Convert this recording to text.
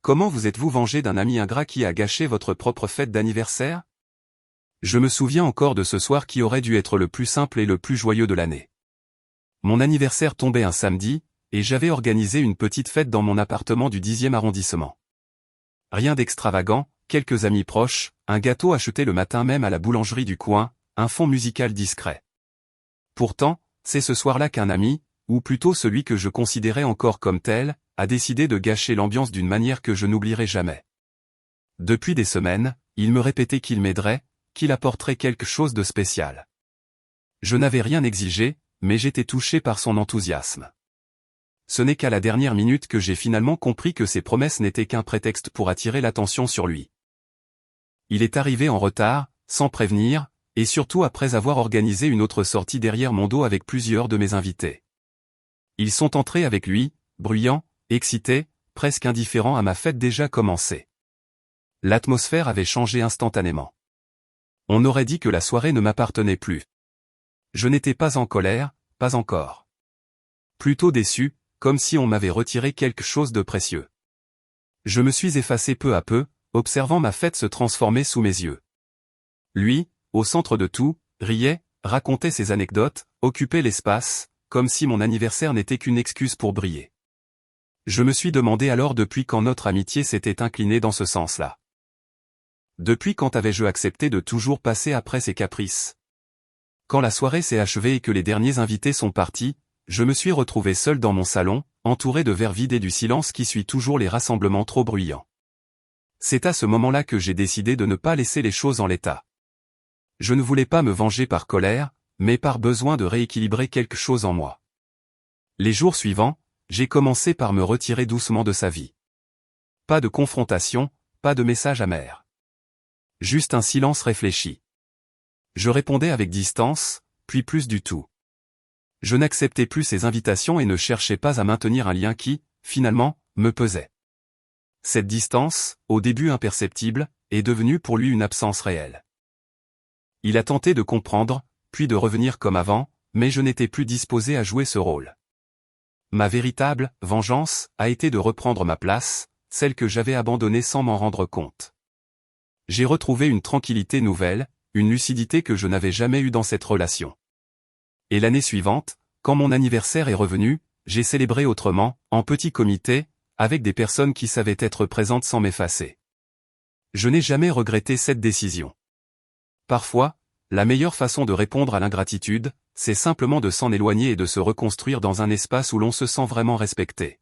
Comment vous êtes-vous vengé d'un ami ingrat qui a gâché votre propre fête d'anniversaire? Je me souviens encore de ce soir qui aurait dû être le plus simple et le plus joyeux de l'année. Mon anniversaire tombait un samedi, et j'avais organisé une petite fête dans mon appartement du 10e arrondissement. Rien d'extravagant, quelques amis proches, un gâteau acheté le matin même à la boulangerie du coin, un fond musical discret. Pourtant, c'est ce soir-là qu'un ami, ou plutôt celui que je considérais encore comme tel, a décidé de gâcher l'ambiance d'une manière que je n'oublierai jamais. Depuis des semaines, il me répétait qu'il m'aiderait, qu'il apporterait quelque chose de spécial. Je n'avais rien exigé, mais j'étais touché par son enthousiasme. Ce n'est qu'à la dernière minute que j'ai finalement compris que ses promesses n'étaient qu'un prétexte pour attirer l'attention sur lui. Il est arrivé en retard, sans prévenir, et surtout après avoir organisé une autre sortie derrière mon dos avec plusieurs de mes invités. Ils sont entrés avec lui, bruyants, excités, presque indifférents à ma fête déjà commencée. L'atmosphère avait changé instantanément. On aurait dit que la soirée ne m'appartenait plus. Je n'étais pas en colère, pas encore. Plutôt déçu, comme si on m'avait retiré quelque chose de précieux. Je me suis effacé peu à peu, observant ma fête se transformer sous mes yeux. Lui, au centre de tout, riait, racontait ses anecdotes, occupait l'espace, comme si mon anniversaire n'était qu'une excuse pour briller. Je me suis demandé alors depuis quand notre amitié s'était inclinée dans ce sens-là. Depuis quand avais-je accepté de toujours passer après ses caprices? Quand la soirée s'est achevée et que les derniers invités sont partis, je me suis retrouvé seul dans mon salon, entouré de verres vides et du silence qui suit toujours les rassemblements trop bruyants. C'est à ce moment-là que j'ai décidé de ne pas laisser les choses en l'état. Je ne voulais pas me venger par colère, mais par besoin de rééquilibrer quelque chose en moi. Les jours suivants, j'ai commencé par me retirer doucement de sa vie. Pas de confrontation, pas de message amer. Juste un silence réfléchi. Je répondais avec distance, puis plus du tout. Je n'acceptais plus ses invitations et ne cherchais pas à maintenir un lien qui, finalement, me pesait. Cette distance, au début imperceptible, est devenue pour lui une absence réelle. Il a tenté de comprendre, puis de revenir comme avant, mais je n'étais plus disposé à jouer ce rôle. Ma véritable vengeance a été de reprendre ma place, celle que j'avais abandonnée sans m'en rendre compte. J'ai retrouvé une tranquillité nouvelle, une lucidité que je n'avais jamais eue dans cette relation. Et l'année suivante, quand mon anniversaire est revenu, j'ai célébré autrement, en petit comité, avec des personnes qui savaient être présentes sans m'effacer. Je n'ai jamais regretté cette décision. Parfois, la meilleure façon de répondre à l'ingratitude, c'est simplement de s'en éloigner et de se reconstruire dans un espace où l'on se sent vraiment respecté.